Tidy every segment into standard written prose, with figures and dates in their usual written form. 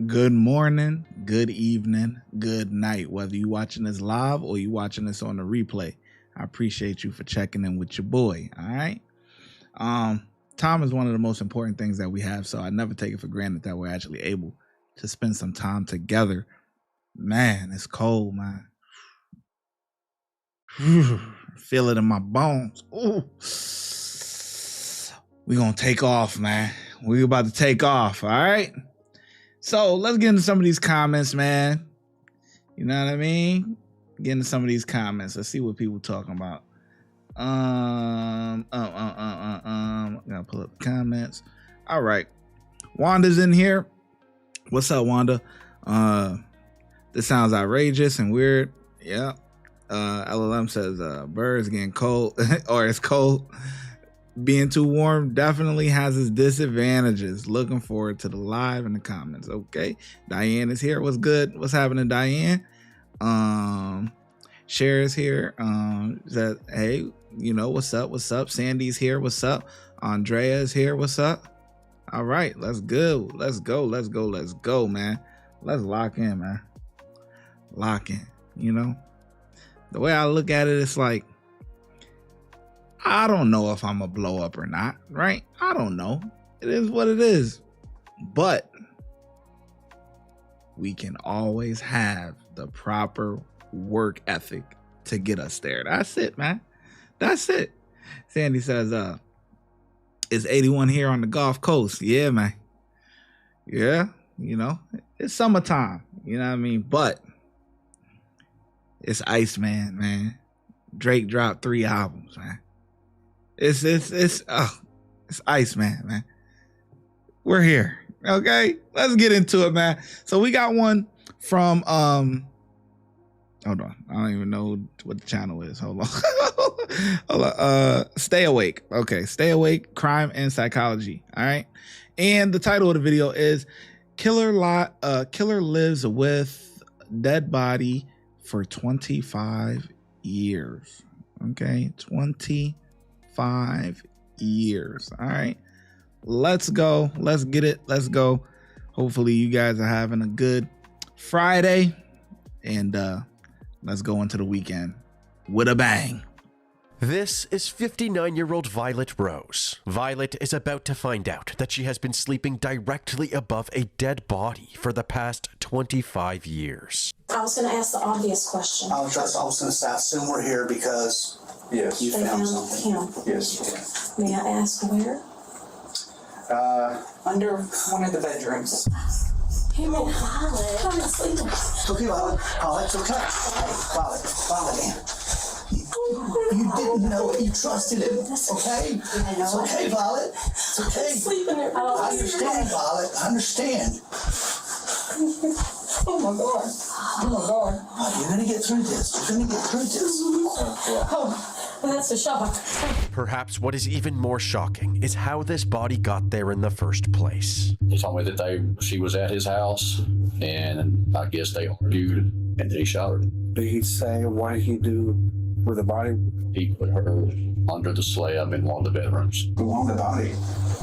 good morning, good evening, good night, whether you watching this live or you watching this on the replay. I appreciate you for checking in with your boy. All right. Time is one of the most important things that we have, so I never take it for granted that we're actually able to spend some time together. Man, it's cold, man. Feel it in my bones. Ooh. We're gonna take off, man. We're about to take off. All right. So let's get into some of these comments, man. You know what I mean? Get into some of these comments. Let's see what people talking about. I'm gonna pull up the comments. All right. Wanda's in here. What's up, Wanda? This sounds outrageous and weird. Yeah. LLM says birds getting cold or it's cold. Being too warm definitely has its disadvantages. Looking forward to the live in the comments. Okay. Diane is here. What's good? What's happening, Diane? Cher is here. That hey, you know, what's up? What's up? Sandy's here. What's up? Andrea is here. What's up? All right, let's go. Let's go. Let's go. Let's go, man. Let's lock in, man. Lock in. You know, the way I look at it, it's like, I don't know if I'm a blow up or not, right? I don't know. It is what it is. But we can always have the proper work ethic to get us there. That's it, man. That's it. Sandy says, it's 81 here on the Gulf Coast. Yeah, man. Yeah, you know, it's summertime. You know what I mean? But it's Iceman, man. Drake dropped 3 albums, man. It's Iceman, man. We're here. Okay, let's get into it, man. So we got one from hold on, I don't even know what the channel is. Hold on. Hold on. Stay Awake. Okay, Stay Awake, Crime and Psychology. All right. And the title of the video is Killer Lives with Dead Body for 25 years. Okay, 25 years. All right. Let's go. Let's get it. Let's go. Hopefully you guys are having a good Friday. And let's go into the weekend with a bang. This is 59-year-old Violet Rose. Violet is about to find out that she has been sleeping directly above a dead body for the past 25 years. I was going to ask the obvious question. I was going to say, I assume we're here because yes, you found something. Him. Yes. May I ask where? Under one of the bedrooms. Hey, man, Violet. Come and sleep. It's okay, Violet. Violet, it's okay. Violet, man. You didn't know it. You trusted him. Okay? It's okay, Violet. It's okay. Sleep in there. I understand, Violet. I understand. Oh my God. Oh my God. You're going to get through this. You're going to get through this. Oh, that's a shock. Perhaps what is even more shocking is how this body got there in the first place. He told me that she was at his house, and I guess they argued, and then he shot her. Did he say what did he do with the body? He put her under the slab in one of the bedrooms. We want the body.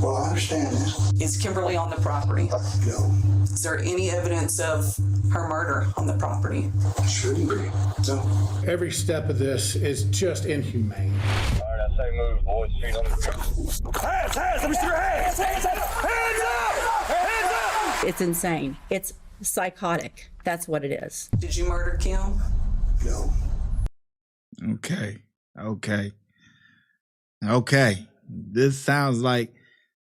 Well, I understand this. Is Kimberly on the property? No. Is there any evidence of her murder on the property? Shouldn't be. No. Every step of this is just inhumane. All right, I say move, boys. Feet on the ground. Hands! Let me see your hands! Hands up! Hands up! It's insane. It's psychotic. That's what it is. Did you murder Kim? No. Okay. This sounds like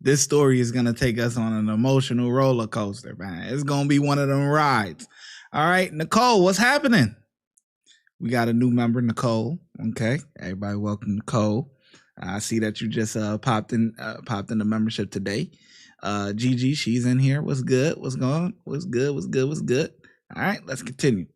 this story is going to take us on an emotional roller coaster, man. It's going to be one of them rides. All right, Nicole, what's happening? We got a new member, Nicole. Okay, everybody welcome Nicole. I see that you just popped in the membership today. Gigi, she's in here. What's good? What's going? What's good? All right, let's continue.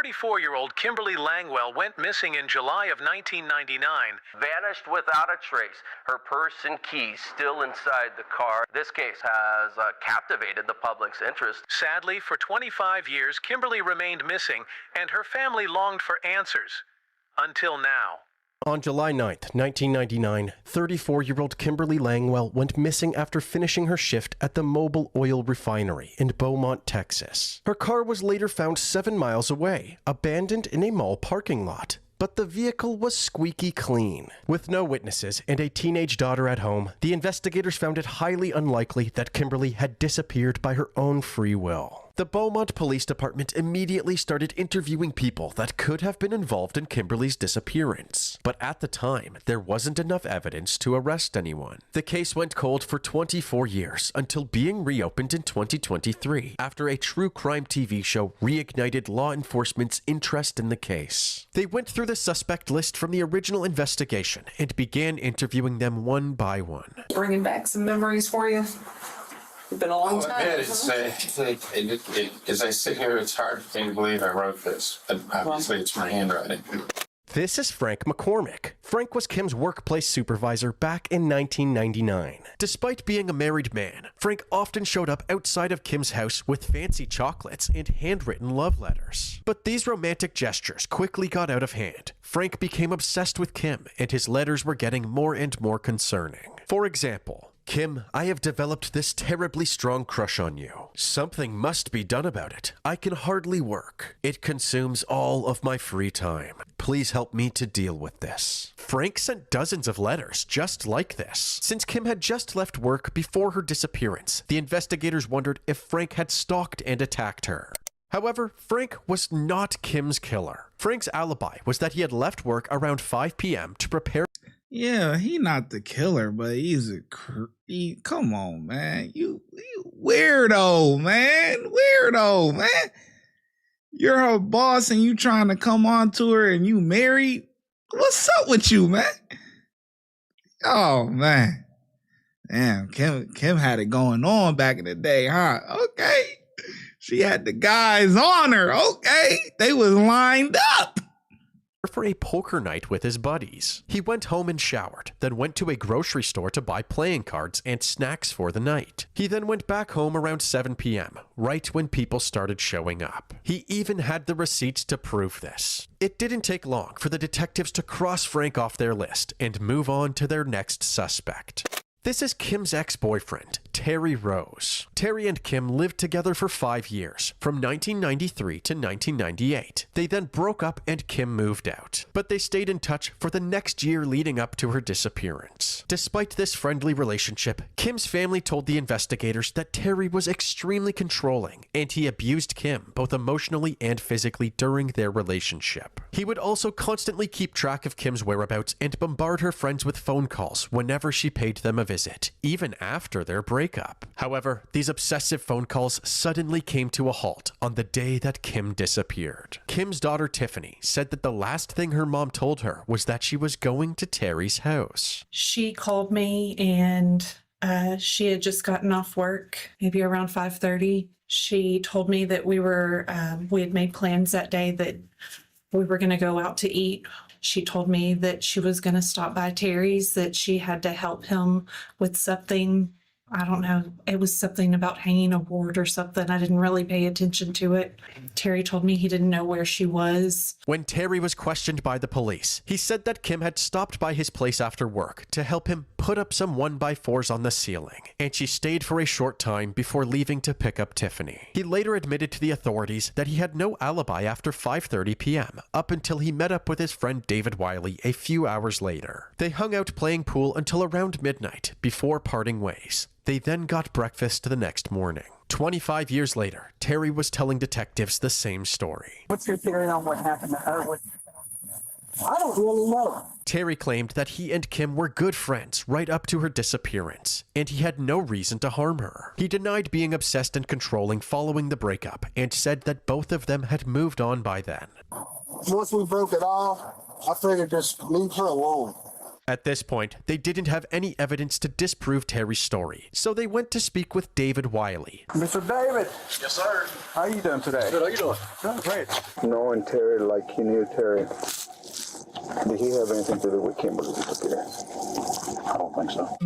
34-year-old Kimberly Langwell went missing in July of 1999. Vanished without a trace. Her purse and keys still inside the car. This case has captivated the public's interest. Sadly, for 25 years, Kimberly remained missing, and her family longed for answers. Until now. On July 9th, 1999, 34-year-old Kimberly Langwell went missing after finishing her shift at the Mobil Oil Refinery in Beaumont, Texas. Her car was later found 7 miles away, abandoned in a mall parking lot. But the vehicle was squeaky clean. With no witnesses and a teenage daughter at home, the investigators found it highly unlikely that Kimberly had disappeared by her own free will. The Beaumont Police Department immediately started interviewing people that could have been involved in Kimberly's disappearance. But at the time, there wasn't enough evidence to arrest anyone. The case went cold for 24 years until being reopened in 2023 after a true crime TV show reignited law enforcement's interest in the case. They went through the suspect list from the original investigation and began interviewing them one by one. Bringing back some memories for you. It's been a long time. As I sit here, it's hard for me to believe I wrote this. And obviously, it's my handwriting. This is Frank McCormick. Frank was Kim's workplace supervisor back in 1999. Despite being a married man, Frank often showed up outside of Kim's house with fancy chocolates and handwritten love letters. But these romantic gestures quickly got out of hand. Frank became obsessed with Kim, and his letters were getting more and more concerning. For example, Kim, I have developed this terribly strong crush on you. Something must be done about it. I can hardly work. It consumes all of my free time. Please help me to deal with this. Frank sent dozens of letters just like this. Since Kim had just left work before her disappearance, the investigators wondered if Frank had stalked and attacked her. However, Frank was not Kim's killer. Frank's alibi was that he had left work around 5 p.m. to prepare. Yeah, he not the killer, but he's a come on, man. You weirdo, man. Weirdo, man. You're her boss and you trying to come on to her and you married? What's up with you, man? Oh, man. Damn, Kim had it going on back in the day, huh? Okay. She had the guys on her, okay? They was lined up. For a poker night with his buddies. He went home and showered, then went to a grocery store to buy playing cards and snacks for the night. He then went back home around 7 p.m., right when people started showing up. He even had the receipts to prove this. It didn't take long for the detectives to cross Frank off their list and move on to their next suspect. This is Kim's ex-boyfriend, Terry Rose. Terry and Kim lived together for 5 years, from 1993 to 1998. They then broke up and Kim moved out. But they stayed in touch for the next year leading up to her disappearance. Despite this friendly relationship, Kim's family told the investigators that Terry was extremely controlling, and he abused Kim both emotionally and physically during their relationship. He would also constantly keep track of Kim's whereabouts and bombard her friends with phone calls whenever she paid them a visit, even after their breakup. However, these obsessive phone calls suddenly came to a halt on the day that Kim disappeared. Kim's daughter Tiffany said that the last thing her mom told her was that she was going to Terry's house. She called me and she had just gotten off work, maybe around 5:30. She told me that we had made plans that day that we were going to go out to eat. She told me that she was going to stop by Terry's, that she had to help him with something. I don't know. It was something about hanging a ward or something. I didn't really pay attention to it. Terry told me he didn't know where she was. When Terry was questioned by the police, he said that Kim had stopped by his place after work to help him put up some 1x4s on the ceiling, and she stayed for a short time before leaving to pick up Tiffany. He later admitted to the authorities that he had no alibi after 5:30 p.m., up until he met up with his friend David Wiley a few hours later. They hung out playing pool until around midnight before parting ways. They then got breakfast the next morning. 25 years later, Terry was telling detectives the same story. What's your theory on what happened to her? I don't really know. Terry claimed that he and Kim were good friends right up to her disappearance, and he had no reason to harm her. He denied being obsessed and controlling following the breakup, and said that both of them had moved on by then. Once we broke it off, I figured just leave her alone. At this point, they didn't have any evidence to disprove Terry's story, so they went to speak with David Wiley. Mr. David. Yes, sir. How are you doing today? Good, how you doing? Oh, great. Knowing Terry like you knew Terry, did he have anything to do with Kimberly's disappearance? I don't think so.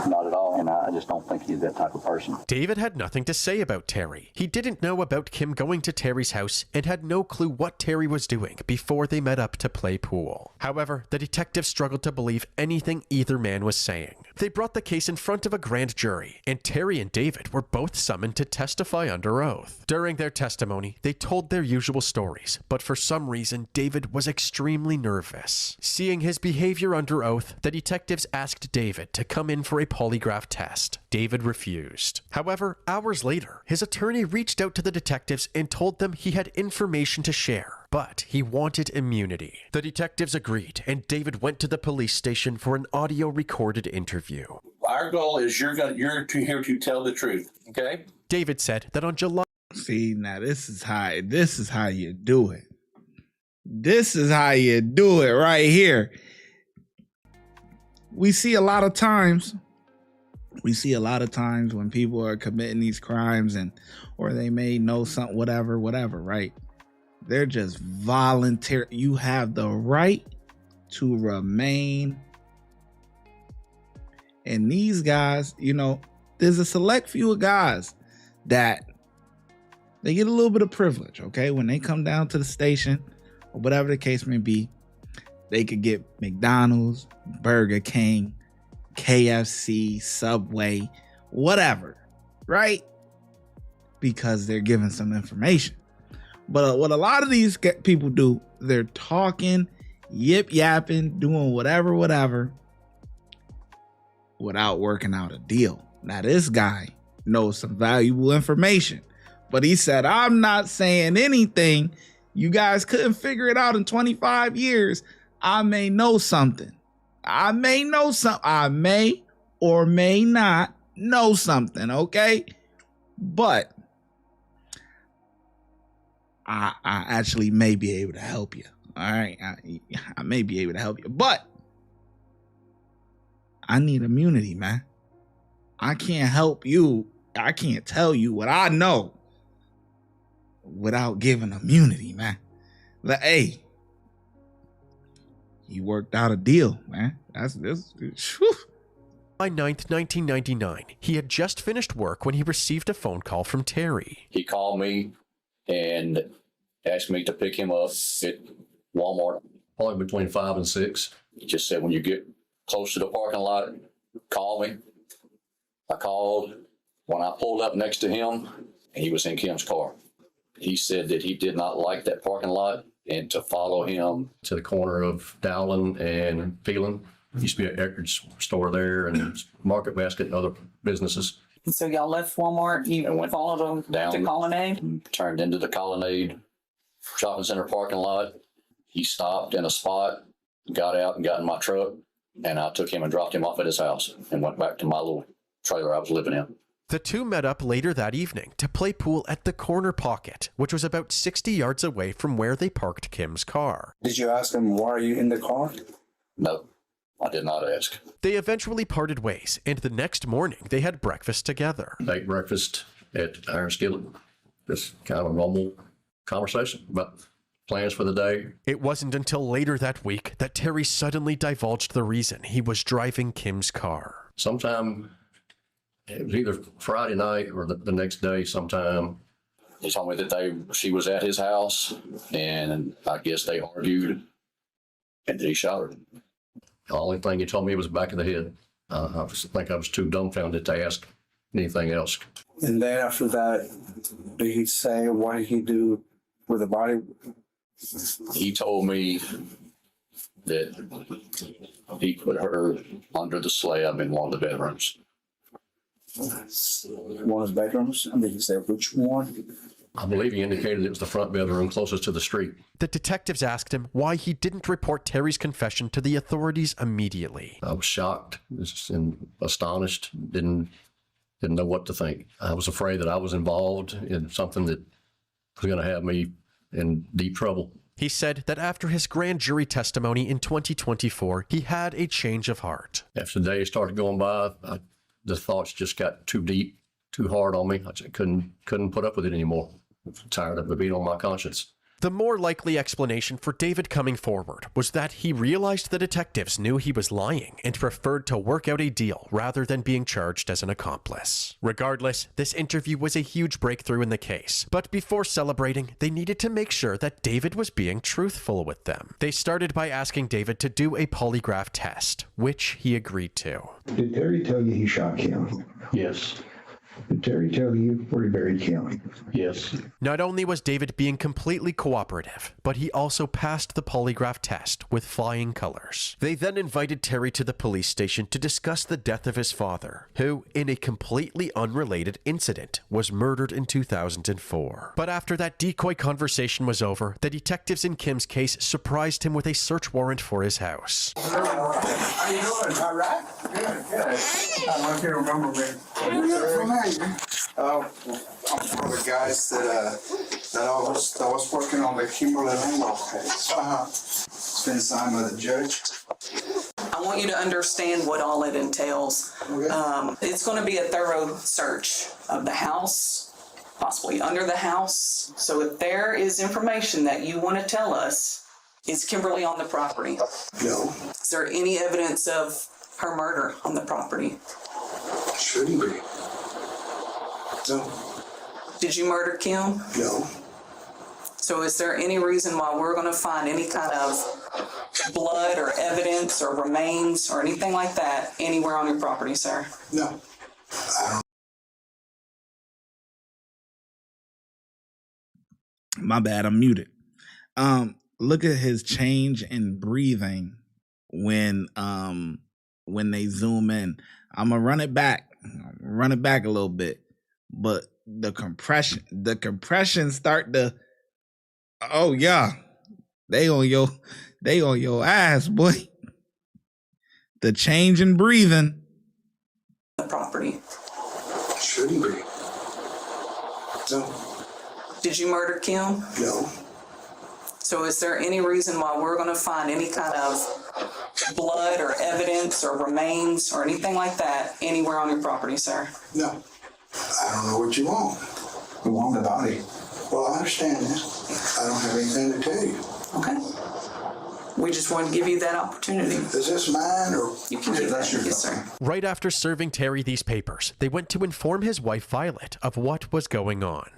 Not at all. and I just don't think he's that type of person. David had nothing to say about Terry. He didn't know about Kim going to Terry's house and had no clue what Terry was doing before they met up to play pool. However, the detectives struggled to believe anything either man was saying. They brought the case in front of a grand jury, and Terry and David were both summoned to testify under oath. During their testimony, they told their usual stories, but for some reason, David was extremely nervous. Seeing his behavior under oath, the detectives asked David to come in for a polygraph test. David refused. However, hours later, his attorney reached out to the detectives and told them he had information to share, but he wanted immunity. The detectives agreed, and David went to the police station for an audio recorded interview. Our goal is you're here to tell the truth, okay? David said that on July... See, now this is how you do it. This is how you do it right here. We see a lot of times when people are committing these crimes or they may know something, whatever, right? They're just voluntary. You have the right to remain. And these guys, there's a select few of guys that they get a little bit of privilege, okay? When they come down to the station or whatever the case may be, they could get McDonald's, Burger King, KFC, Subway, whatever, right? Because they're giving some information. But what a lot of these people do, they're talking, yip-yapping, doing whatever, without working out a deal. Now, this guy knows some valuable information, but he said, I'm not saying anything. You guys couldn't figure it out in 25 years. I may know something. I may or may not know something, okay? But I actually may be able to help you. All right. I may be able to help you, but I need immunity, man. I can't help you. I can't tell you what I know without giving immunity, man. Like, hey, he worked out a deal, man. That's this. July 9th, 1999, he had just finished work when he received a phone call from Terry. He called me and asked me to pick him up at Walmart, probably between 5 and 6. He just said, when you get close to the parking lot, call me. I called. When I pulled up next to him, he was in Kim's car. He said that he did not like that parking lot and to follow him to the corner of Dowling and Phelan. Used to be an Eckerd's store there and Market Basket and other businesses. So y'all left Walmart, you followed them down to Colonnade? Turned into the Colonnade shopping center parking lot. He stopped in a spot, got out and got in my truck, and I took him and dropped him off at his house and went back to my little trailer I was living in. The two met up later that evening to play pool at the Corner Pocket, which was about 60 yards away from where they parked Kim's car. Did you ask him, why are you in the car? No, I did not ask. They eventually parted ways, and the next morning they had breakfast together. Ate breakfast at Iron Skillet. Just kind of a normal conversation about plans for the day. It wasn't until later that week that Terry suddenly divulged the reason he was driving Kim's car. Sometime, it was either Friday night or the next day sometime. He told me that she was at his house, and I guess they argued, and then he shot her. The only thing he told me was back of the head. I think I was too dumbfounded to ask anything else. And then after that, did he say, what did he do with the body? He told me that he put her under the slab in one of the bedrooms. One of the bedrooms? And did he say which one? I believe he indicated it was the front bedroom closest to the street. The detectives asked him why he didn't report Terry's confession to the authorities immediately. I was shocked and astonished, didn't know what to think. I was afraid that I was involved in something that was going to have me in deep trouble. He said that after his grand jury testimony in 2024, he had a change of heart. After the days started going by, the thoughts just got too deep, too hard on me. I just couldn't put up with it anymore. I'm tired of it being on my conscience. The more likely explanation for David coming forward was that he realized the detectives knew he was lying and preferred to work out a deal rather than being charged as an accomplice. Regardless, this interview was a huge breakthrough in the case, but before celebrating, they needed to make sure that David was being truthful with them. They started by asking David to do a polygraph test, which he agreed to. Did Terry tell you he shot Kim? Yes. Did Terry tell you where he buried Kim? Yes. Not only was David being completely cooperative, but he also passed the polygraph test with flying colors. They then invited Terry to the police station to discuss the death of his father, who, in a completely unrelated incident, was murdered in 2004. But after that decoy conversation was over, the detectives in Kim's case surprised him with a search warrant for his house. How you doing? All right? Good, good. I can't remember me. I'm one of the guys that I was working on the Kimberly Langwell case. It's been signed by the judge. I want you to understand what all it entails. It's going to be a thorough search of the house, possibly under the house. So if there is information that you want to tell us, is Kimberly on the property? No. Is there any evidence of her murder on the property? Shouldn't be. No. Did you murder Kim? No. So is there any reason why we're going to find any kind of blood or evidence or remains or anything like that anywhere on your property, sir? No. I don't. My bad, I'm muted. Look at his change in breathing when they zoom in. I'm gonna run it back a little bit, but the compression start to, oh yeah, they on your ass, boy. The change in breathing. The property. Shouldn't be. No. Did you murder Kim? No. So is there any reason why we're going to find any kind of blood or evidence or remains or anything like that anywhere on your property, sir? No. I don't know what you want. We want the body. Well, I understand that. I don't have anything to tell you. Okay. We just want to give you that opportunity. Is this mine or? You can keep that. Yes, sir. Right after serving Terry these papers, they went to inform his wife Violet of what was going on.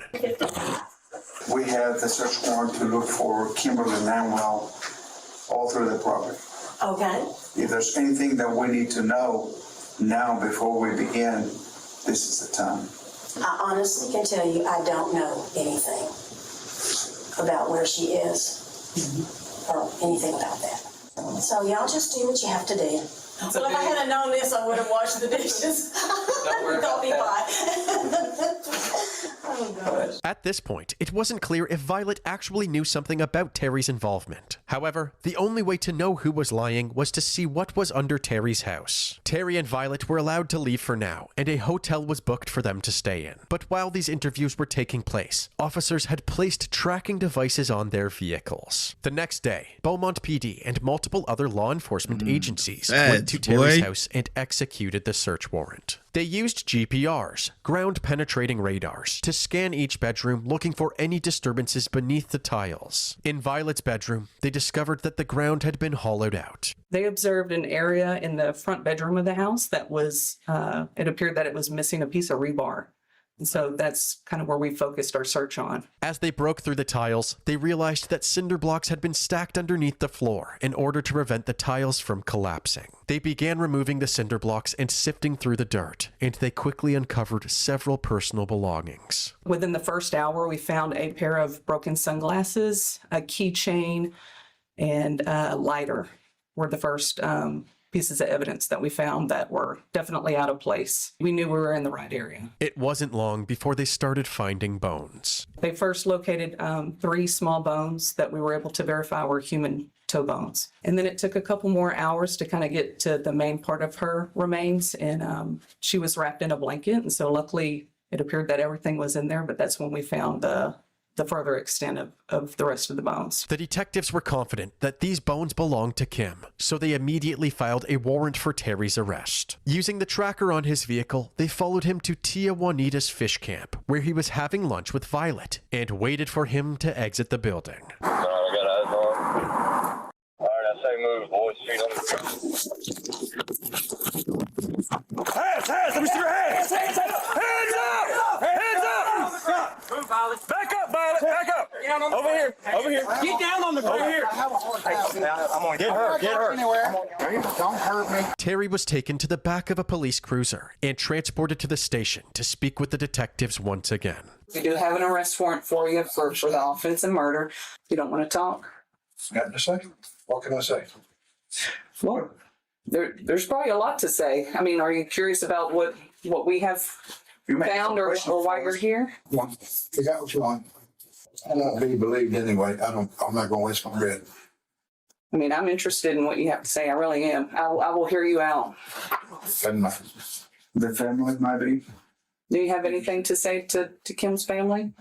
We have the search warrant to look for Kimberly Langwell all through the property. Okay. If there's anything that we need to know now before we begin, this is the time. I honestly can tell you I don't know anything about where she is or anything about that. So y'all just do what you have to do. Well, if I had known this, I would have washed the dishes. Don't be At this point, it wasn't clear if Violet actually knew something about Terry's involvement. However, the only way to know who was lying was to see what was under Terry's house. Terry and Violet were allowed to leave for now, and a hotel was booked for them to stay in. But while these interviews were taking place, officers had placed tracking devices on their vehicles. The next day, Beaumont PD and multiple other law enforcement agencies went to Terry's house and executed the search warrant. They used GPRs, ground-penetrating radars, to scan each bedroom looking for any disturbances beneath the tiles. In Violet's bedroom, they discovered that the ground had been hollowed out. They observed an area in the front bedroom of the house that was, it appeared that it was missing a piece of rebar. And so that's kind of where we focused our search on. As they broke through the tiles, they realized that cinder blocks had been stacked underneath the floor in order to prevent the tiles from collapsing. They began removing the cinder blocks and sifting through the dirt, and they quickly uncovered several personal belongings. Within the first hour, we found a pair of broken sunglasses, a keychain, and a lighter were the first pieces of evidence that we found that were definitely out of place. We knew we were in the right area. It wasn't long before they started finding bones. They first located 3 small bones that we were able to verify were human toe bones. And then it took a couple more hours to kind of get to the main part of her remains, and she was wrapped in a blanket, and so luckily it appeared that everything was in there, but that's when we found the the further extent of the rest of the bones. The detectives were confident that these bones belonged to Kim, so they immediately filed a warrant for Terry's arrest. Using the tracker on his vehicle, they followed him to Tia Juanita's fish camp, where he was having lunch with Violet, and waited for him to exit the building. Move, boys. Feet on the ground. Hands! Let me see your hands! Hands up! Hands up! Move, Violet. Back up, Violet. Back up. Over here. Get down on the ground. Over here. I'm gonna get her. Don't hurt me. Terry was taken to the back of a police cruiser and transported to the station to speak with the detectives once again. We do have an arrest warrant for you for the offense and murder. You don't want to talk? Got to say? What can I say? Well, there's probably a lot to say. I mean, are you curious about what we have found or why you're here? You got what you want. I won't be believed anyway. I'm not going to waste my breath. I mean, I'm interested in what you have to say. I really am. I will hear you out. And the family, maybe. Do you have anything to say to Kim's family?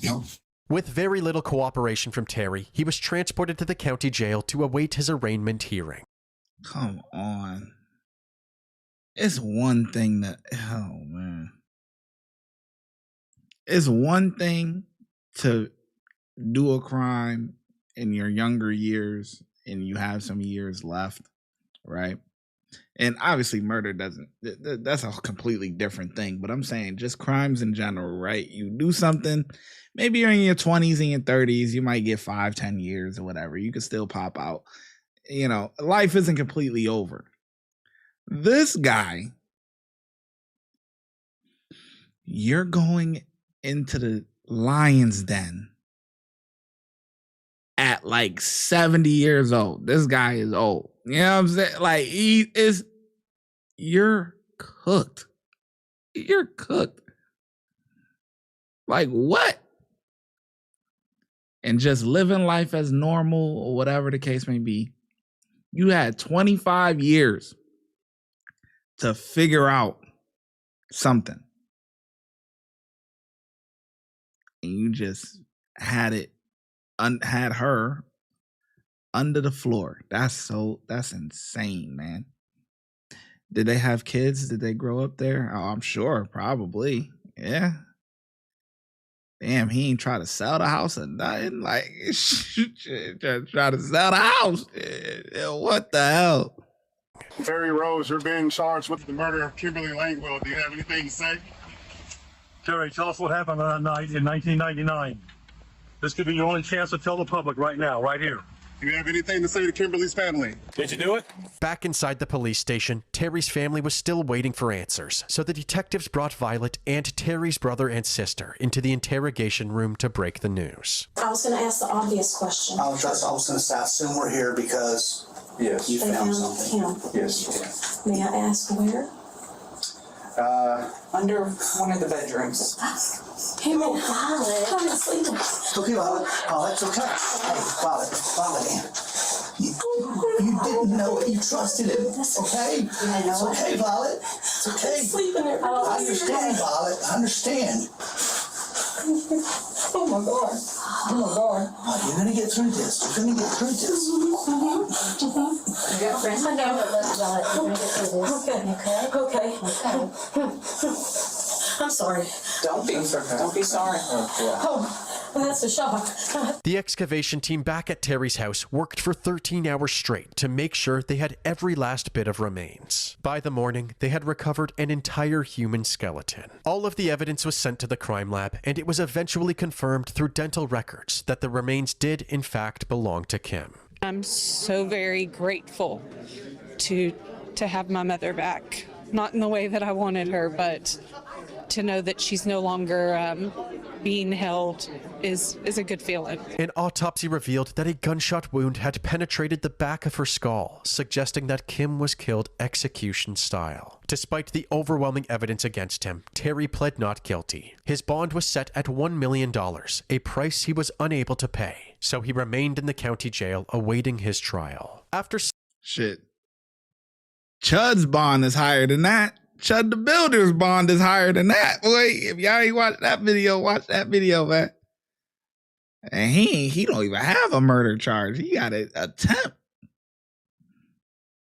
No. With very little cooperation from Terry, he was transported to the county jail to await his arraignment hearing. Come on. It's one thing that, oh man. It's one thing to do a crime in your younger years and you have some years left, right? And obviously murder that's a completely different thing, but I'm saying just crimes in general, right? You do something, maybe you're in your 20s and your 30s, you might get 5-10 years or whatever. You could still pop out. You know, life isn't completely over. This guy, you're going into the lion's den at like 70 years old. This guy is old. You know what I'm saying? Like, you're cooked. You're cooked. Like, what? And just living life as normal or whatever the case may be. You had 25 years to figure out something. And you just had her under the floor. That's insane, man. Did they have kids? Did they grow up there? Oh, I'm sure, probably. Yeah. Damn, he ain't try to sell the house or nothing. Like, try to sell the house. What the hell? Terry Rose, you're being charged with the murder of Kimberly Langwell. Do you have anything to say? Terry, tell us what happened on that night in 1999. This could be your only chance to tell the public right now, right here. Do you have anything to say to Kimberly's family? Did you do it? Back inside the police station, Terry's family was still waiting for answers, so the detectives brought Violet and Terry's brother and sister into the interrogation room to break the news. I was going to ask the obvious question. I was going to say, I assume we're here because you found something. Him. Yes. May I ask where? Under one of the bedrooms. Him and Violet. Come and sleep. Okay, Violet. It's okay. Hey, Violet. You didn't know it. You trusted him. Okay? It's okay, Violet. It's okay. Sleeping there. I understand, Violet. I understand. Oh my God. Oh my God. Oh, you're gonna get through this. You're gonna get through this. I know. Okay. I'm sorry. Don't be sorry. Oh, that's a shock. The excavation team back at Terry's house worked for 13 hours straight to make sure they had every last bit of remains. By the morning, they had recovered an entire human skeleton. All of the evidence was sent to the crime lab, and it was eventually confirmed through dental records that the remains did in fact belong to Kim. I'm so very grateful to have my mother back. Not in the way that I wanted her, but to know that she's no longer being held is a good feeling. An autopsy revealed that a gunshot wound had penetrated the back of her skull, suggesting that Kim was killed execution style. Despite the overwhelming evidence against him, Terry pled not guilty. His bond was set at $1 million, a price he was unable to pay, so he remained in the county jail awaiting his trial. After Chud's bond is higher than that. Chud the Builder's bond is higher than that. Boy, if y'all ain't watched that video, watch that video, man. And he don't even have a murder charge. He got an attempt.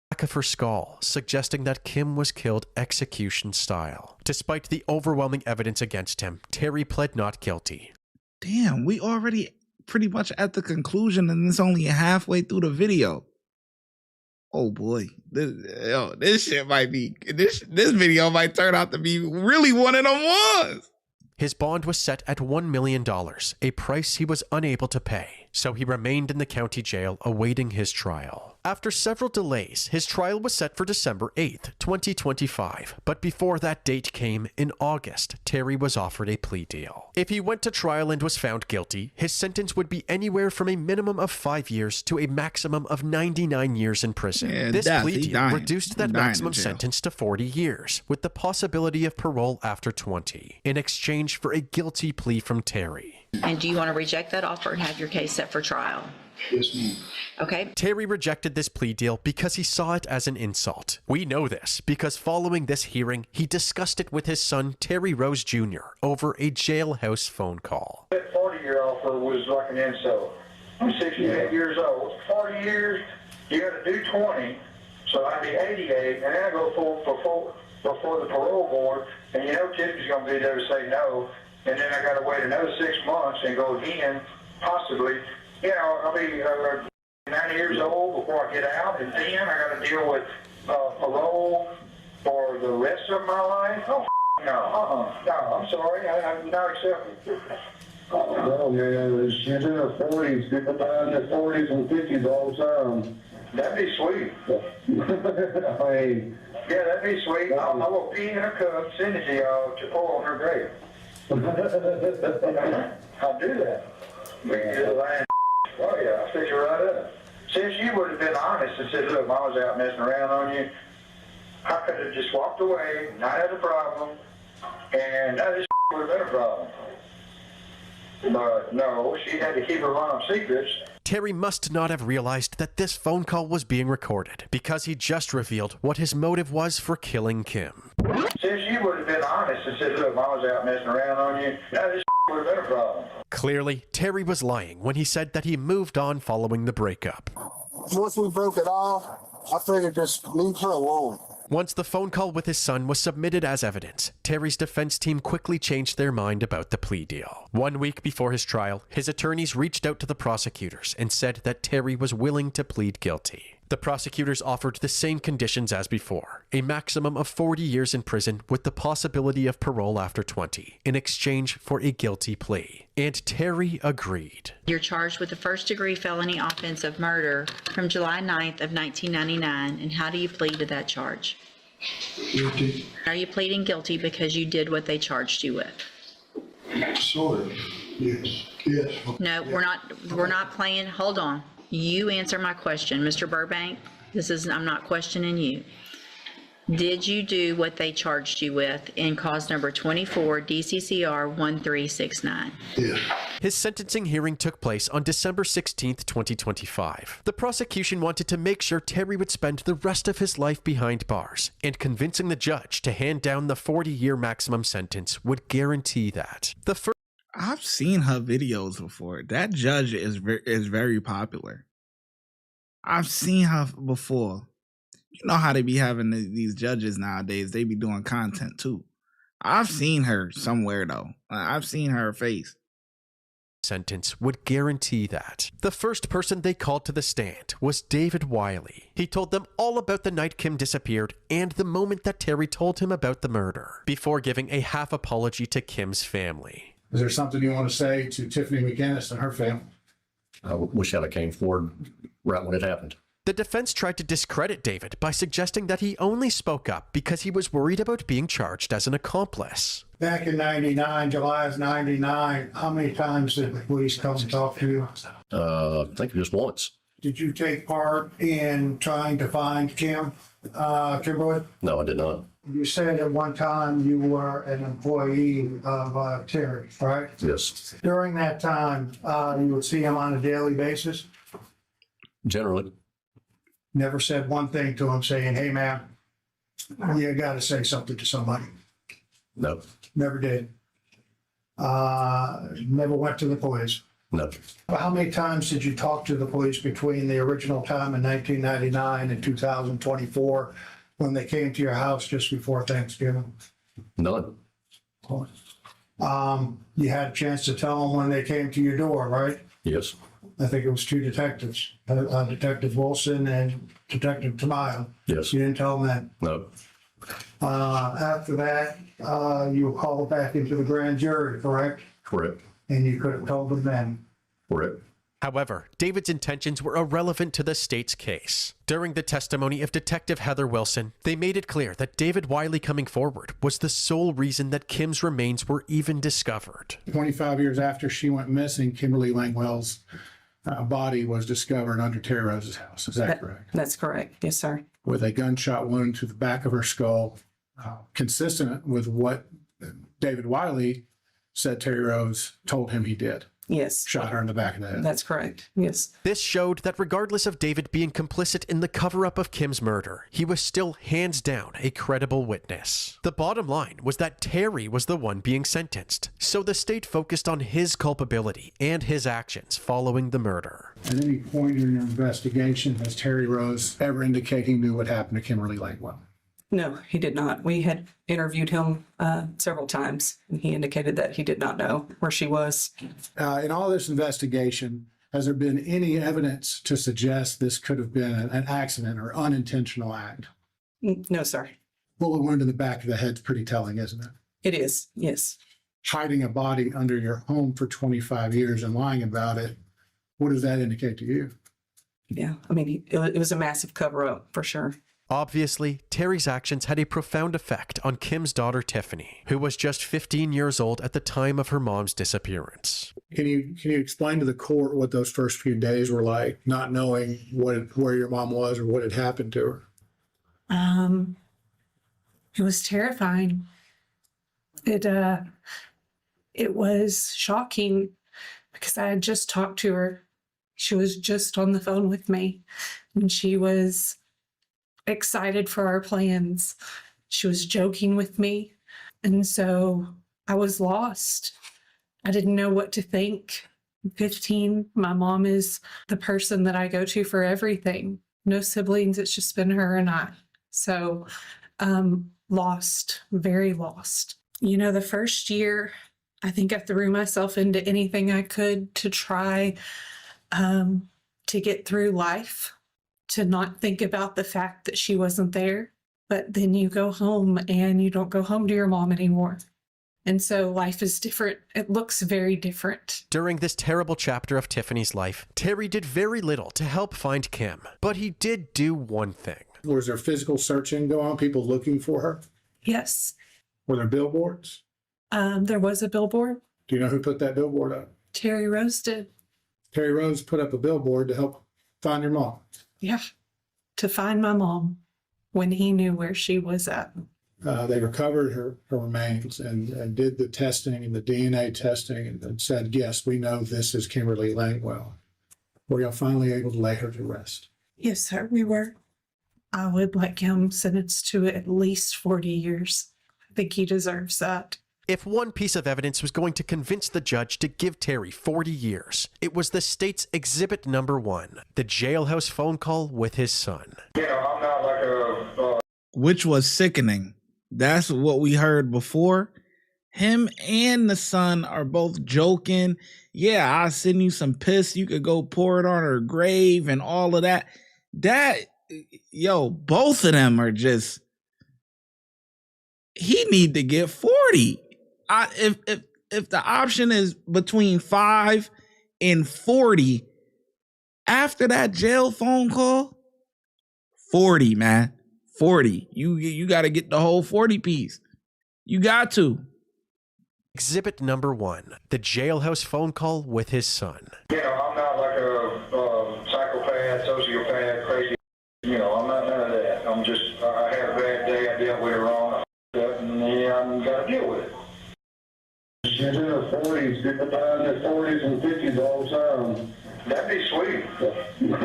Back of her skull, suggesting that Kim was killed execution style. Despite the overwhelming evidence against him, Terry pled not guilty. Damn, we already pretty much at the conclusion, and it's only halfway through the video. Oh boy, this shit might be this video might turn out to be really one of them ones. His bond was set at $1 million, a price he was unable to pay, so he remained in the county jail awaiting his trial. After several delays, his trial was set for December 8th, 2025, but before that date came, in August, Terry was offered a plea deal. If he went to trial and was found guilty, his sentence would be anywhere from a minimum of 5 years to a maximum of 99 years in prison. Yeah, this plea deal reduced that maximum in jail. sentence to 40 years, with the possibility of parole after 20, in exchange for a guilty plea from Terry. And do you want to reject that offer and have your case set for trial? Yes, ma'am. Okay. Terry rejected this plea deal because he saw it as an insult. We know this because following this hearing, he discussed it with his son, Terry Rose Jr., over a jailhouse phone call. That 40-year offer was like an insult. I'm 68 years old. 40 years, you got to do 20, so I'd be 88, and then I go before the parole board, and you know Tiffany's going to be there to say no, and then I got to wait another 6 months and go again, possibly. You know, I'll be 90 years old before I get out, and then I got to deal with parole for the rest of my life. Oh, no, no, I'm sorry, I'm not accepting. Oh, yeah, it's in their 40s. People die in their 40s and 50s all the time. That'd be sweet. Hey. Yeah, that'd be sweet. I will pee in a cup, send it to y'all to pour on her grave. I'll do that. We can do the line. Oh, yeah, I'll fix it right up. Since you would have been honest and said, look, I was out messing around on you, I could have just walked away, not had a problem, and now this would have been a problem. But no, she had to keep her mom secrets. Terry must not have realized that this phone call was being recorded because he just revealed what his motive was for killing Kim. Since you would have been honest and said, look, I was out messing around on you, now this would have been a problem. Clearly, Terry was lying when he said that he moved on following the breakup. Once we broke it off, I figured just leave her alone. Once the phone call with his son was submitted as evidence, Terry's defense team quickly changed their mind about the plea deal. 1 week before his trial, his attorneys reached out to the prosecutors and said that Terry was willing to plead guilty. The prosecutors offered the same conditions as before, a maximum of 40 years in prison with the possibility of parole after 20, in exchange for a guilty plea. And Terry agreed. You're charged with the first-degree felony offense of murder from July 9th of 1999, and how do you plead to that charge? Guilty. Are you pleading guilty because you did what they charged you with? Sort of. Yes. Yes. No, we're not playing. Hold on. You answer my question, Mr. Burbank. I'm not questioning you. Did you do what they charged you with in cause number 24 DCCR 1369? Yes. His sentencing hearing took place on December 16th, 2025. The prosecution wanted to make sure Terry would spend the rest of his life behind bars, and convincing the judge to hand down the 40-year maximum sentence would guarantee that. I've seen her videos before. That judge is very popular. I've seen her before. You know how they be having these judges nowadays. They be doing content too. I've seen her somewhere though. I've seen her face. Sentence would guarantee that. The first person they called to the stand was David Wiley. He told them all about the night Kim disappeared and the moment that Terry told him about the murder, before giving a half apology to Kim's family. Is there something you want to say to Tiffany McGinnis and her family? I wish I came forward right when it happened. The defense tried to discredit David by suggesting that he only spoke up because he was worried about being charged as an accomplice. Back in 99, July of 99, how many times did the police come and talk to you? I think just once. Did you take part in trying to find Kim, Kimberly? No, I did not. You said at one time you were an employee of Terry, right? Yes. During that time, you would see him on a daily basis? Generally. Never said one thing to him saying, hey, man, You got to say something to somebody. No. Never did. Never went to the police. No. How many times did you talk to the police between the original time in 1999 and 2024 when they came to your house just before Thanksgiving? None. You had a chance to tell them when they came to your door, right? Yes. I think it was two detectives, Detective Wilson and Detective Tamayo. Yes. You didn't tell them that. No. After that, you were called back into the grand jury, correct? Correct. And you could have told them then. Correct. However, David's intentions were irrelevant to the state's case. During the testimony of Detective Heather Wilson, they made it clear that David Wiley coming forward was the sole reason that Kim's remains were even discovered. 25 years after she went missing, Kimberly Langwell's body was discovered under Terry Rose's house. Is that correct? That's correct. Yes, sir. With a gunshot wound to the back of her skull, consistent with what David Wiley said Terry Rose told him he did. Yes. Shot her in the back of the head. That's correct. Yes. This showed that regardless of David being complicit in the cover-up of Kim's murder, he was still hands down a credible witness. The bottom line was that Terry was the one being sentenced, so the state focused on his culpability and his actions following the murder. At any point in your investigation, has Terry Rose ever indicated he knew what happened to Kimberly Langwell? No, he did not. We had interviewed him several times, and he indicated that he did not know where she was. In all this investigation, has there been any evidence to suggest this could have been an accident or unintentional act? No, sir. Bullet wound in the back of the head's pretty telling, isn't it? It is, yes. Hiding a body under your home for 25 years and lying about it, what does that indicate to you? Yeah, I mean, it was a massive cover-up, for sure. Obviously, Terry's actions had a profound effect on Kim's daughter Tiffany, who was just 15 years old at the time of her mom's disappearance. Can you explain to the court what those first few days were like, not knowing where your mom was or what had happened to her? It was terrifying. It was shocking because I had just talked to her. She was just on the phone with me, and she was excited for our plans. She was joking with me, and so I was lost. I didn't know what to think. 15, my mom is the person that I go to for everything. No siblings, it's just been her and I. So lost, very lost. You know, the first year, I think I threw myself into anything I could to try to get through life, to not think about the fact that she wasn't there. But then you go home and you don't go home to your mom anymore. And so life is different. It looks very different. During this terrible chapter of Tiffany's life, Terry did very little to help find Kim, but he did do one thing. Was there physical searching going on, people looking for her? Yes. Were there billboards? There was a billboard. Do you know who put that billboard up? Terry Rose did. Terry Rose put up a billboard to help find your mom. Yeah, to find my mom when he knew where she was at. They recovered her remains and did the testing and the DNA testing and said, yes, we know this is Kimberly Langwell. Were y'all finally able to lay her to rest? Yes, sir, we were. I would like him sentenced to at least 40 years. I think he deserves that. If one piece of evidence was going to convince the judge to give Terry 40 years, it was the state's exhibit number 1, the jailhouse phone call with his son. I'm not like a... Which was sickening. That's what we heard before. Him and the son are both joking. Yeah, I'll send you some piss. You could go pour it on her grave and all of that. Both of them are just... He need to get 40. If the option is between 5 and 40, after that jail phone call, 40, man. 40. You got to get the whole 40 piece. You got to. Exhibit number 1, the jailhouse phone call with his son. I'm not like a psychopath, sociopath, crazy. I'm not none of that. I'm just, I had a bad day. I dealt with it wrong. And I'm going to deal with it. She's in her 40s, people die in their 40s and 50s all the time. That'd be sweet. Yeah,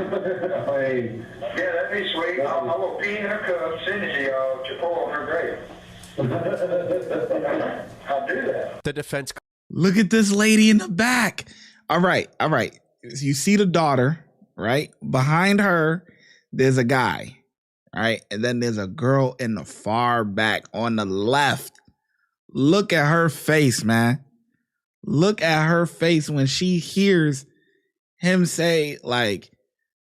that'd be sweet. I'm gonna pee in her cup, send it to y'all to pour on her grave. I'll do that. The defense. Look at this lady in the back. All right. You see the daughter, right? Behind her, there's a guy, right? And then there's a girl in the far back on the left. Look at her face, man. Look at her face when she hears him say, like,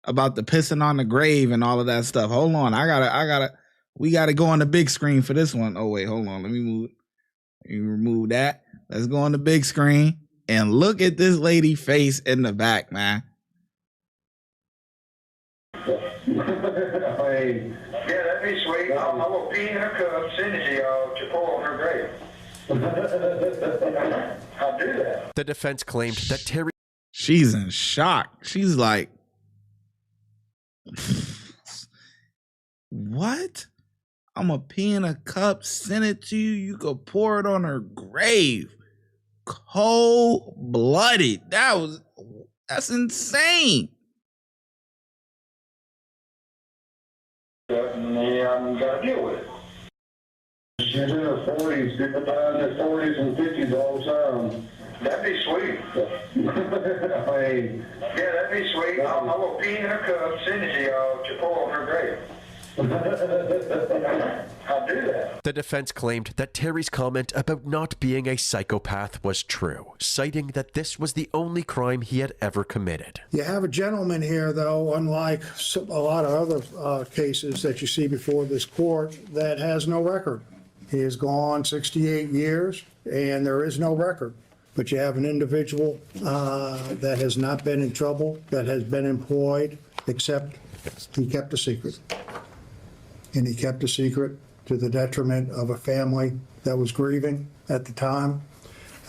about the pissing on the grave and all of that stuff. Hold on. We gotta go on the big screen for this one. Oh, wait, hold on. Let me remove that. Let's go on the big screen and look at this lady face in the back, man. Yeah, that'd be sweet. I'm gonna pee in her cup, send it to y'all to pour on her grave. I'll do that. The defense claimed that Terry. She's in shock. She's like, what? I'm gonna pee in a cup, send it to you. You could pour it on her grave. Cold-blooded. That's insane. Yeah, I'm gonna deal with it. She's in her 40s, people die in their 40s and 50s all the time. That'd be sweet. Yeah, that'd be sweet. I'm gonna pee in her cup, send it to y'all to pour on her grave. I'll do that. The defense claimed that Terry's comment about not being a psychopath was true, citing that this was the only crime he had ever committed. You have a gentleman here, though, unlike a lot of other cases that you see before this court, that has no record. He has gone 68 years, and there is no record. But you have an individual that has not been in trouble, that has been employed, except he kept a secret. And he kept a secret to the detriment of a family that was grieving at the time,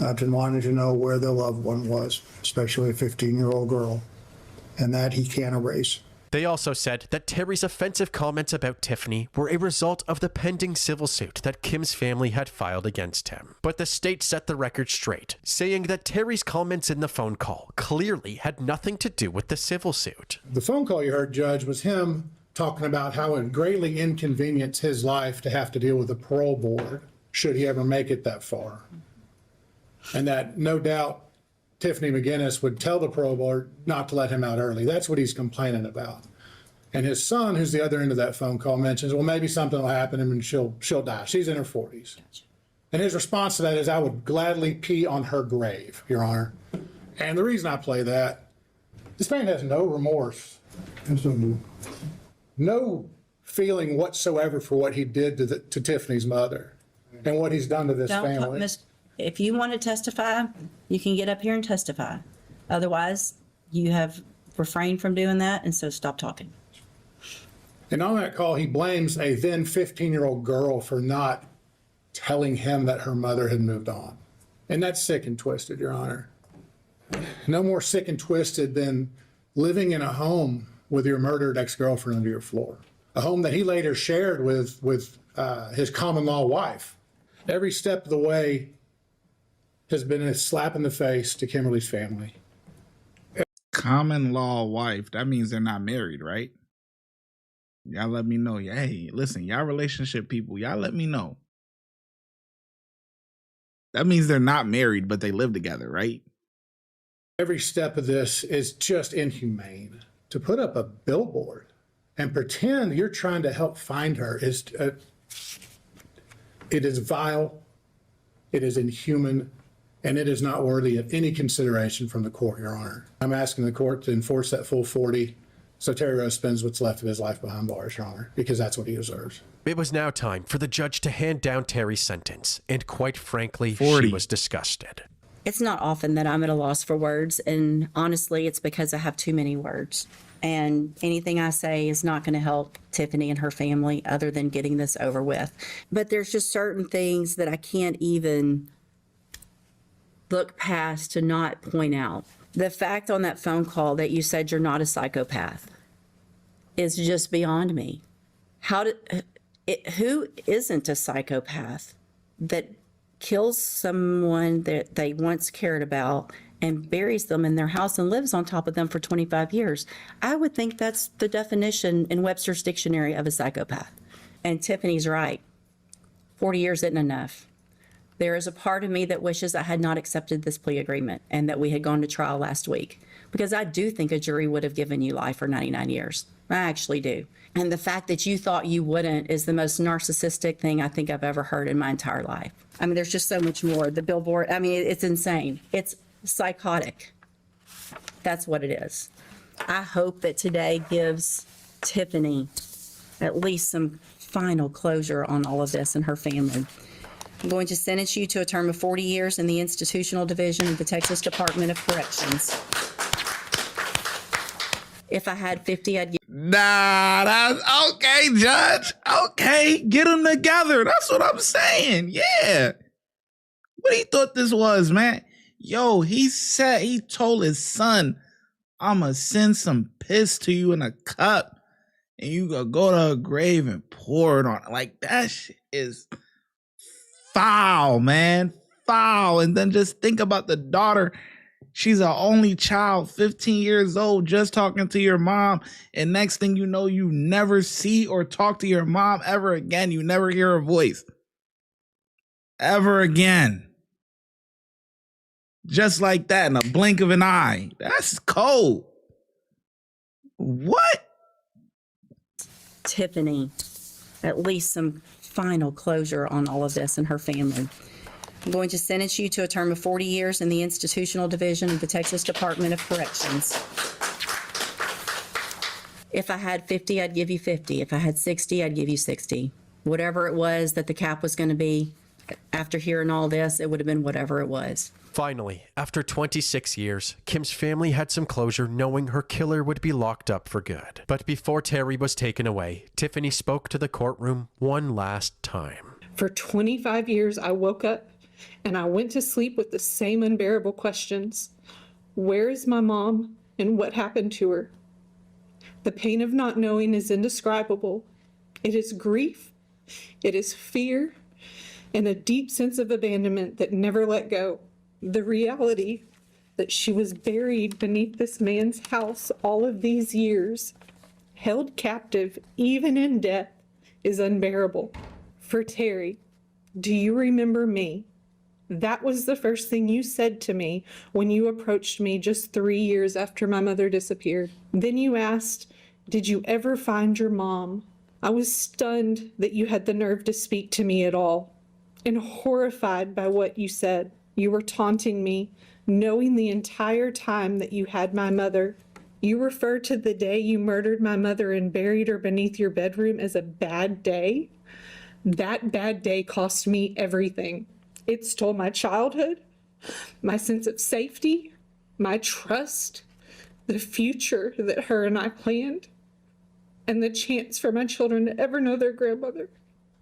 wanted to know where their loved one was, especially a 15-year-old girl, and that he can't erase. They also said that Terry's offensive comments about Tiffany were a result of the pending civil suit that Kim's family had filed against him. But the state set the record straight, saying that Terry's comments in the phone call clearly had nothing to do with the civil suit. The phone call you heard, Judge, was him talking about how it greatly inconvenienced his life to have to deal with the parole board should he ever make it that far. And that no doubt Tiffany McGinnis would tell the parole board not to let him out early. That's what he's complaining about. And his son, who's the other end of that phone call, mentions, well, maybe something will happen to him and she'll die. She's in her 40s. And his response to that is, I would gladly pee on her grave, Your Honor. And the reason I play that, this man has no remorse. No feeling whatsoever for what he did to Tiffany's mother and what he's done to this family. If you want to testify, you can get up here and testify. Otherwise, you have refrained from doing that, and so stop talking. And on that call, he blames a then 15-year-old girl for not telling him that her mother had moved on. And that's sick and twisted, Your Honor. No more sick and twisted than living in a home with your murdered ex-girlfriend under your floor. A home that he later shared with his common-law wife. Every step of the way has been a slap in the face to Kimberly's family. Common law wife. That means they're not married, right? Y'all let me know. Hey, listen, y'all relationship people, y'all let me know. That means they're not married, but they live together, right? Every step of this is just inhumane. To put up a billboard and pretend you're trying to help find her is, it is vile, it is inhuman, and it is not worthy of any consideration from the court, Your Honor. I'm asking the court to enforce that full 40 so Terry Rose spends what's left of his life behind bars, Your Honor, because that's what he deserves. It was now time for the judge to hand down Terry's sentence, and quite frankly, 40. she was disgusted. It's not often that I'm at a loss for words, and honestly, it's because I have too many words. And anything I say is not going to help Tiffany and her family other than getting this over with. But there's just certain things that I can't even look past to not point out. The fact on that phone call that you said you're not a psychopath is just beyond me. Who isn't a psychopath that kills someone that they once cared about and buries them in their house and lives on top of them for 25 years. I would think that's the definition in Webster's dictionary of a psychopath. And Tiffany's right. 40 years isn't enough. There is a part of me that wishes I had not accepted this plea agreement and that we had gone to trial last week, because I do think a jury would have given you life for 99 years. I actually do. And the fact that you thought you wouldn't is the most narcissistic thing I think I've ever heard in my entire life. I mean, there's just so much more. The billboard, I mean, it's insane. It's psychotic. That's what it is. I hope that today gives Tiffany at least some final closure on all of this and her family. I'm going to sentence you to a term of 40 years in the institutional division of the Texas Department of Corrections. If I had 50, I'd give. Nah, that's okay, Judge. Okay, get them together. That's what I'm saying. Yeah. What he thought this was, man? Yo, he told his son, I'ma send some piss to you in a cup and you gonna go to a grave and pour it on it. Like, that shit is foul, man. Foul. And then just think about the daughter. She's an only child, 15 years old, just talking to your mom. And next thing you know, you never see or talk to your mom ever again. You never hear her voice. Ever again. Just like that, in a blink of an eye. That's cold. What? Tiffany at least some final closure on all of this and her family. I'm going to sentence you to a term of 40 years in the institutional division of the Texas Department of Corrections. If I had 50, I'd give you 50. If I had 60, I'd give you 60. Whatever it was that the cap was going to be, after hearing all this, it would have been whatever it was. Finally, after 26 years, Kim's family had some closure knowing her killer would be locked up for good. But before Terry was taken away, Tiffany spoke to the courtroom one last time. For 25 years, I woke up and I went to sleep with the same unbearable questions. Where is my mom and what happened to her? The pain of not knowing is indescribable. It is grief, it is fear, and a deep sense of abandonment that never let go. The reality that she was buried beneath this man's house all of these years, held captive even in death, is unbearable. For Terry, do you remember me? That was the first thing you said to me when you approached me just 3 years after my mother disappeared. Then you asked, did you ever find your mom? I was stunned that you had the nerve to speak to me at all, and horrified by what you said. You were taunting me, knowing the entire time that you had my mother. You referred to the day you murdered my mother and buried her beneath your bedroom as a bad day. That bad day cost me everything. It stole my childhood, my sense of safety, my trust, the future that her and I planned, and the chance for my children to ever know their grandmother.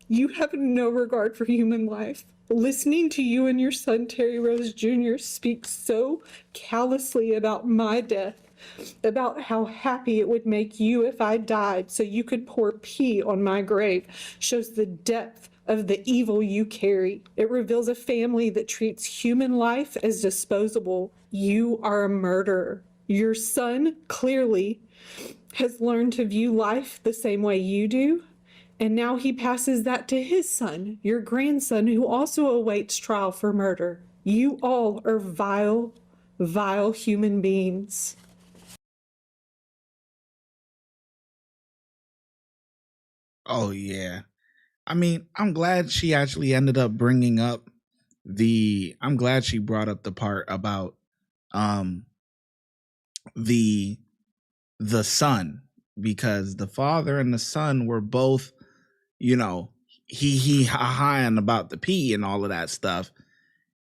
You have no regard for human life. Listening to you and your son, Terry Rose Jr., speak so callously about my death, about how happy it would make you if I died so you could pour pee on my grave, shows the depth of the evil you carry. It reveals a family that treats human life as disposable. You are a murderer. Your son clearly has learned to view life the same way you do. And now he passes that to his son, your grandson, who also awaits trial for murder. You all are vile, vile human beings. Oh, yeah. I mean, I'm glad she actually ended up bringing up I'm glad she brought up the part about the son, because the father and the son were both, you know, he ha-haing about the pee and all of that stuff.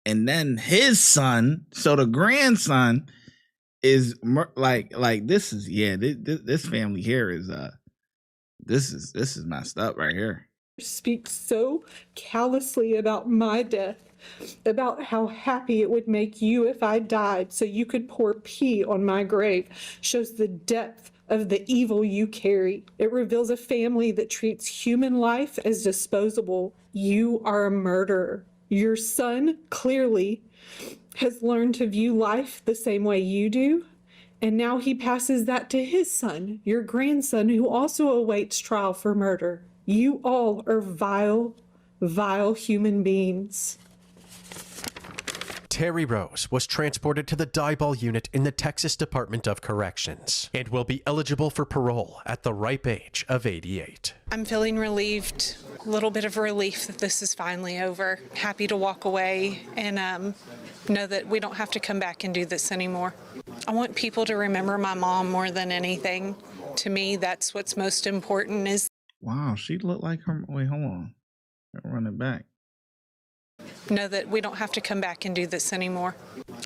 And then his son, so the grandson is like this is, yeah, this family here is this is messed up right here. Speaks so callously about my death, about how happy it would make you if I died so you could pour pee on my grave, shows the depth of the evil you carry. It reveals a family that treats human life as disposable. You are a murderer. Your son clearly has learned to view life the same way you do, and now he passes that to his son, your grandson, who also awaits trial for murder. You all are vile, vile human beings. Terry Rose was transported to the Dieball unit in the Texas Department of Corrections and will be eligible for parole at the ripe age of 88. I'm feeling relieved, a little bit of relief that this is finally over. Happy to walk away and know that we don't have to come back and do this anymore. I want people to remember my mom more than anything. To me, that's what's most important is. Wow, she looked like her. Wait, hold on. Run it back. Know that we don't have to come back and do this anymore.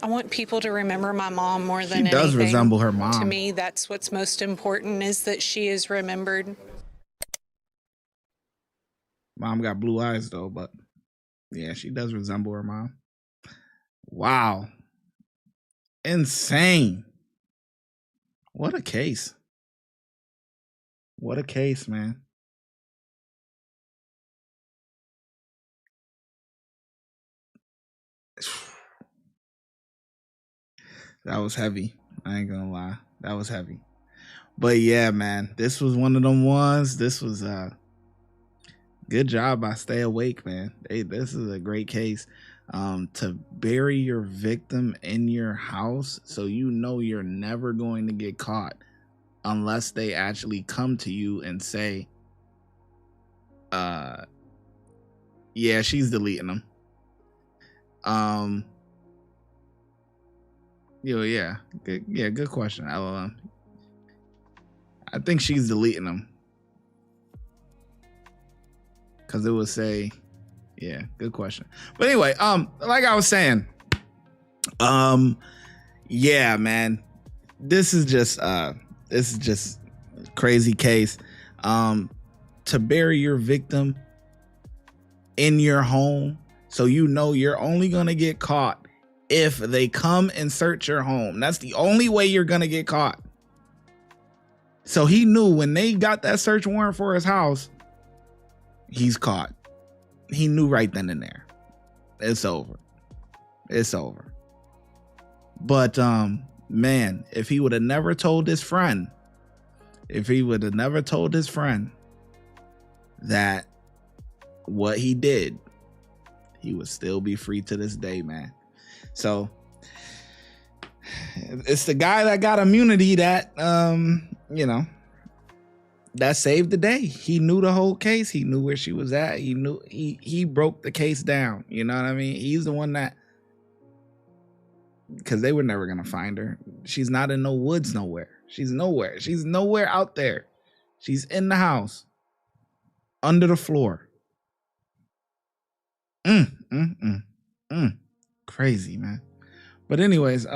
I want people to remember my mom more than She does anything. resemble her mom. To me, that's what's most important is that she is remembered. Mom got blue eyes though, but yeah, she does resemble her mom. Wow. Insane. What a case. What a case, man. That was heavy. I ain't gonna lie. That was heavy. But yeah, man, this was one of them ones. This was good job by Stay Awake, man. This is a great case. To bury your victim in your house so you know you're never going to get caught unless they actually come to you and say, yeah, she's deleting them. Yeah, good question. I think she's deleting them because it would say, yeah, good question. But anyway, like I was saying, yeah, man, this is just crazy case. To bury your victim in your home so you know you're only gonna get caught if they come and search your home. That's the only way you're gonna get caught. So he knew when they got that search warrant for his house, he's caught. He knew right then and there. It's over. It's over. But man, if he would have never told his friend, that what he did, he would still be free to this day, man. So it's the guy that got immunity that that saved the day. He knew the whole case. He knew where she was at. He knew he broke the case down. You know what I mean? He's the one that, because they were never gonna find her. She's not in no woods nowhere. She's nowhere. She's nowhere out there. She's in the house, under the floor. Crazy, man. But anyways,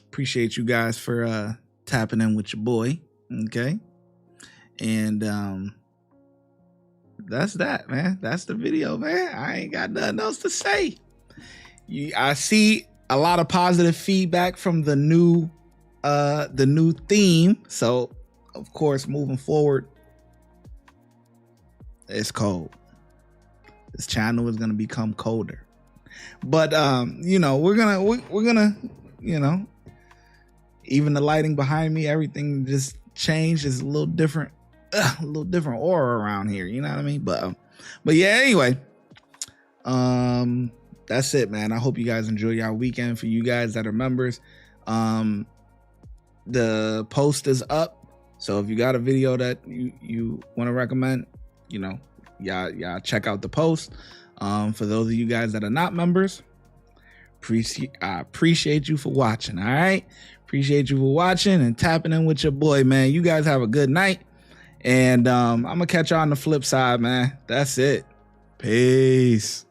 appreciate you guys for tapping in with your boy. Okay. And that's that, man. That's the video, man. I ain't got nothing else to say. I see a lot of positive feedback from the new theme. So of course, moving forward, it's cold. This channel is gonna become colder. But we're gonna even the lighting behind me, everything just changed. Is a little different aura around here. You know what I mean? But yeah. Anyway, that's it, man. I hope you guys enjoy your weekend. For you guys that are members, the post is up. So if you got a video that you want to recommend, y'all check out the post. For those of you guys that are not members, I appreciate you for watching. All right. Appreciate you for watching and tapping in with your boy, man. You guys have a good night. And I'm going to catch y'all on the flip side, man. That's it. Peace.